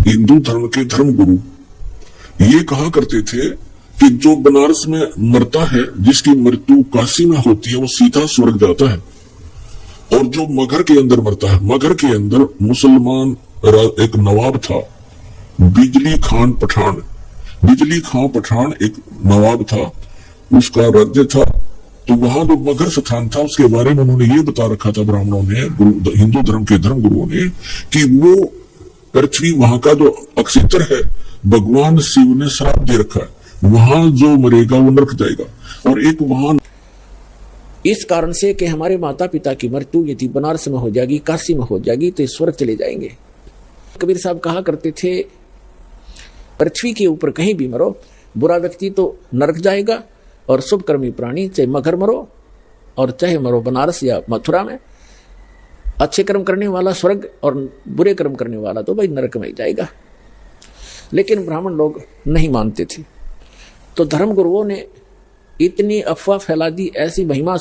हिंदू धर्म के धर्मगुरु ये कहा करते थे कि जो बनारस में मरता है, जिसकी मृत्यु काशी में होती है, वो सीधा स्वर्ग जाता है। और जो मगहर के अंदर मरता है, मगहर के अंदर मुसलमान एक नवाब था, बिजली खान पठान। बिजली खान पठान एक नवाब था, उसका राज्य था। तो वहां जो मगहर स्थान था उसके बारे में उन्होंने ये बता रखा था ब्राह्मणों ने, हिंदू धर्म के धर्म गुरुओं ने, कि वो पृथ्वी वहां का जो अक्षेत्र है, भगवान शिव ने श्राप दे रखा है, वहां जो मरेगा वो नरक जाएगा। और एक वहां इस कारण से कि हमारे माता पिता की मृत्यु यदि बनारस में हो जाएगी, काशी में हो जाएगी, तो स्वर्ग चले जाएंगे। कबीर साहब कहा करते थे, पृथ्वी के ऊपर कहीं भी मरो, बुरा व्यक्ति तो नरक जाएगा, और शुभकर्मी प्राणी चाहे मगहर मरो और चाहे मरो बनारस या मथुरा में, अच्छे कर्म करने वाला स्वर्ग और बुरे कर्म करने वाला तो भाई नरक में ही जाएगा। लेकिन ब्राह्मण लोग नहीं मानते थे। तो धर्म गुरुओं ने इतनी अफवाह फैला दी, ऐसी महिमा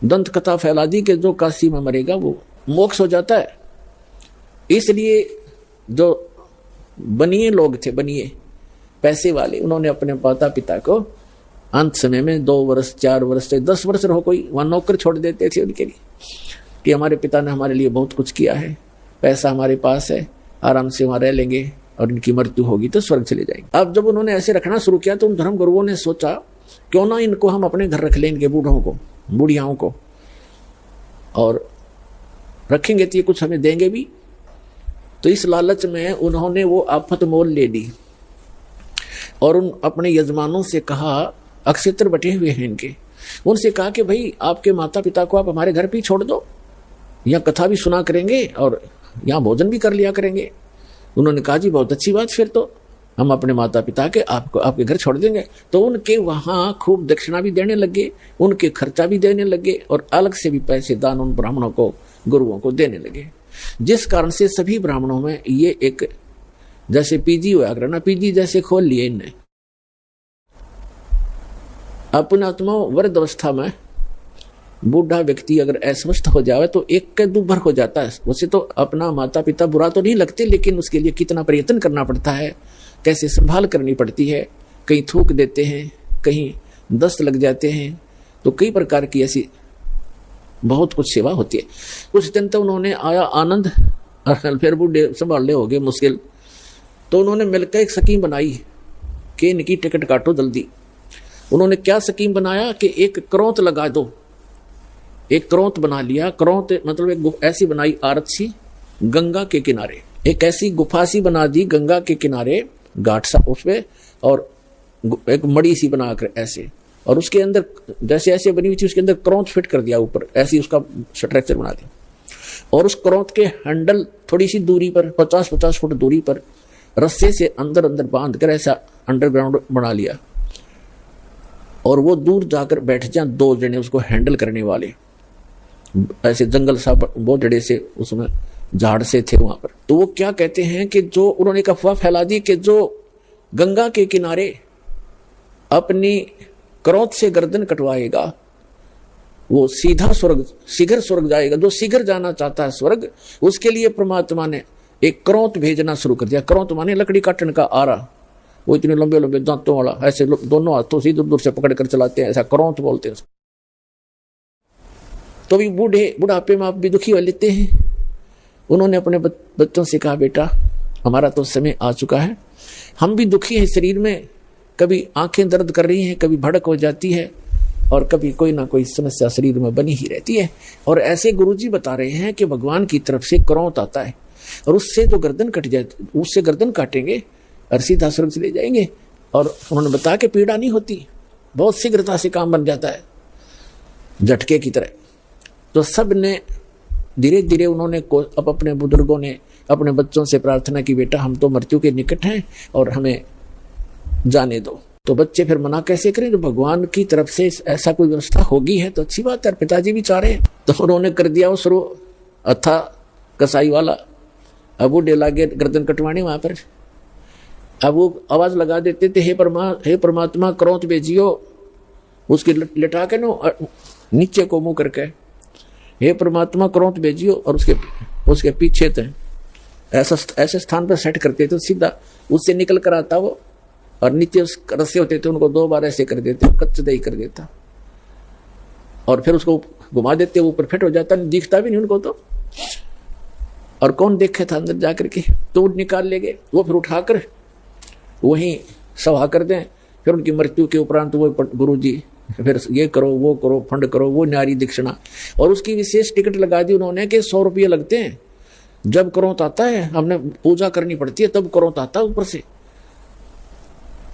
दंत कथा फैला दी कि जो काशी में मरेगा वो मोक्ष हो जाता है। इसलिए जो बनिए लोग थे, बनिए पैसे वाले, उन्होंने अपने माता पिता को अंत समय में 2 वर्ष 4 वर्ष से 10 वर्ष रहो, कोई वहां नौकर छोड़ देते थे उनके लिए, कि हमारे पिता ने हमारे लिए बहुत कुछ किया है, पैसा हमारे पास है, आराम से वहां रह लेंगे और इनकी मृत्यु होगी तो स्वर्ग चले जाएंगे। अब जब उन्होंने ऐसे रखना शुरू किया तो उन धर्म गुरुओं ने सोचा क्यों ना इनको हम अपने घर रख लें, इनके बूढ़ों को, बूढ़ियाओं को, और रखेंगे तो ये कुछ हमें देंगे भी। तो इस लालच में उन्होंने वो आफत मोल ले ली और उन अपने यजमानों से कहा, अक्षेत्र बटे हुए हैं इनके, उनसे कहा कि भाई आपके माता पिता को आप हमारे घर पे छोड़ दो, यहाँ कथा भी सुना करेंगे और यहाँ भोजन भी कर लिया करेंगे। उन्होंने कहा जी बहुत अच्छी बात, फिर तो हम अपने माता पिता के आपको आपके घर छोड़ देंगे। तो उनके वहां खूब दक्षिणा भी देने लगे, उनके खर्चा भी देने लगे और अलग से भी पैसे दान उन ब्राह्मणों को, गुरुओं को देने लगे। जिस कारण से सभी ब्राह्मणों में ये एक जैसे पीजी हुआ करना, पीजी जैसे खोल लिए इनने। अपने आत्मा वृद्ध अवस्था में बूढ़ा व्यक्ति अगर अस्वस्थ हो जाए तो एक के दुभर हो जाता है। उसे तो अपना माता पिता बुरा तो नहीं लगते, लेकिन उसके लिए कितना प्रयत्न करना पड़ता है, कैसे संभाल करनी पड़ती है, कहीं थूक देते हैं, कहीं दस्त लग जाते हैं, तो कई प्रकार की ऐसी बहुत कुछ सेवा होती है। कुछ दिन तो उन्होंने आया आनंद, फिर बूढ़े संभालने हो गए मुश्किल। तो उन्होंने मिलकर एक स्कीम बनाई कि इनकी टिकट काटो जल्दी। उन्होंने क्या स्कीम बनाया कि एक करौंत लगा दो, एक करौंत बना लिया। करौंत मतलब एक ऐसी बनाई आरत सी गंगा के किनारे, एक ऐसी गुफा सी बना दी गंगा के किनारे, घाट सा उसपे, और एक मड़ी सी बनाकर ऐसे, और उसके अंदर जैसे ऐसे बनी हुई थी उसके अंदर करौंत फिट कर दिया ऊपर, ऐसी उसका स्ट्रक्चर बना दिया। और उस करौंत के हैंडल थोड़ी सी दूरी पर 50-50 फुट दूरी पर रस्से से अंदर अंदर बांध कर ऐसा अंडरग्राउंड बना लिया। और वो दूर जाकर बैठ जाए 2 जने उसको हैंडल करने वाले, ऐसे जंगल सा बहुत जड़े से उसमें झाड़ से थे वहां पर। तो वो क्या कहते हैं कि जो उन्होंने एक अफवाह फैला दी कि जो गंगा के किनारे अपनी करौंत से गर्दन कटवाएगा वो सीधा स्वर्ग, शीघ्र स्वर्ग जाएगा। जो शीघ्र जाना चाहता है स्वर्ग, उसके लिए परमात्मा ने एक करौंत भेजना शुरू कर दिया। करौंत माने लकड़ी काटने का आरा, वो इतने लंबे लंबे दांतों वाला, ऐसे दोनों हाथों से दूर दूर से पकड़ कर चलाते हैं, ऐसा करौंत बोलते हैं। तो भी बुढ़ापे में आप भी दुखी हो लेते हैं। उन्होंने अपने बच्चों से कहा, बेटा हमारा तो समय आ चुका है, हम भी दुखी हैं शरीर में, कभी आंखें दर्द कर रही हैं, कभी भड़क हो जाती है, और कभी कोई ना कोई समस्या शरीर में बनी ही रहती है। और ऐसे गुरुजी बता रहे हैं कि भगवान की तरफ से करौंत आता है और उससे जो गर्दन कट जाए, उससे गर्दन काटेंगे और सीधा स्वर्ग चले जाएंगे। और उन्होंने बताया कि पीड़ा नहीं होती, बहुत शीघ्रता से काम बन जाता है झटके की तरह। तो सब ने धीरे धीरे उन्होंने अब अपने बुजुर्गों ने अपने बच्चों से प्रार्थना की, बेटा हम तो मृत्यु के निकट हैं और हमें जाने दो। तो बच्चे फिर मना कैसे करें, तो भगवान की तरफ से ऐसा कोई व्यवस्था होगी है तो अच्छी बात है, पिताजी भी चाह रहे हैं। तो उन्होंने कर दिया वो शुरू, अथा कसाई वाला। अब वो लागे गर्दन कटवाने वहां पर। अब वो आवाज लगा देते थे, हे परमात्मा करौंत भेजियो, उसके लिटा के नो नीचे को मुंह करके, हे परमात्मा करौंत भेजियो, और उसके पीछे थे ऐसे स्थान पर सेट करते थे तो सीधा उससे निकल कर आता वो, और नित्य रस्से होते थे उनको 2 बार ऐसे कर देते, कच्च दही कर देता, और फिर उसको घुमा देते, वो ऊपर फिट हो जाता, दिखता भी नहीं उनको तो। और कौन देखे था अंदर जाकर के, तो वो निकाल ले गए, वो फिर उठाकर वहीं सभा कर दें। फिर उनकी मृत्यु के उपरांत वो गुरु जी फिर ये करो, वो करो, फंड करो, वो न्यारी दक्षिणा, और उसकी विशेष टिकट लगा दी उन्होंने कि 100 रुपये लगते हैं, जब करो तो आता है, हमने पूजा करनी पड़ती है तब करो तो आता है ऊपर से।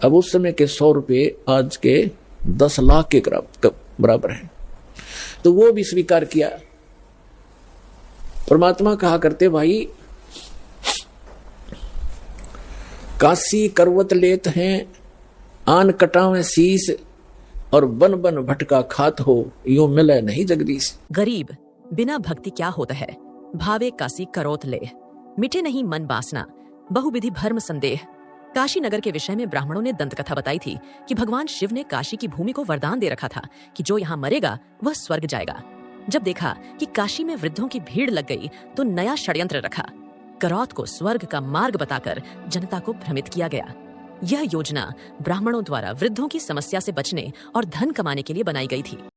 अब उस समय के 100 रुपये आज के 10 लाख के बराबर है, तो वो भी स्वीकार किया। परमात्मा कहा करते, भाई काशी करवत लेत हैं, आन कटावें शीस, और बन बन भटका खात हो, यूं मिले नहीं जगदीश। गरीब बिना भक्ति क्या होता है, भावे काशी करोत ले, मिटे नहीं मन बासना, बहुविधि भर्म संदेह। काशी नगर के विषय में ब्राह्मणों ने दंत कथा बताई थी कि भगवान शिव ने काशी की भूमि को वरदान दे रखा था कि जो यहाँ मरेगा वह स्वर्ग जाएगा। जब देखा कि काशी में वृद्धों की भीड़ लग गई तो नया षड्यंत्र रखा, करौत को स्वर्ग का मार्ग बताकर जनता को भ्रमित किया गया। यह योजना ब्राह्मणों द्वारा वृद्धों की समस्या से बचने और धन कमाने के लिए बनाई गई थी।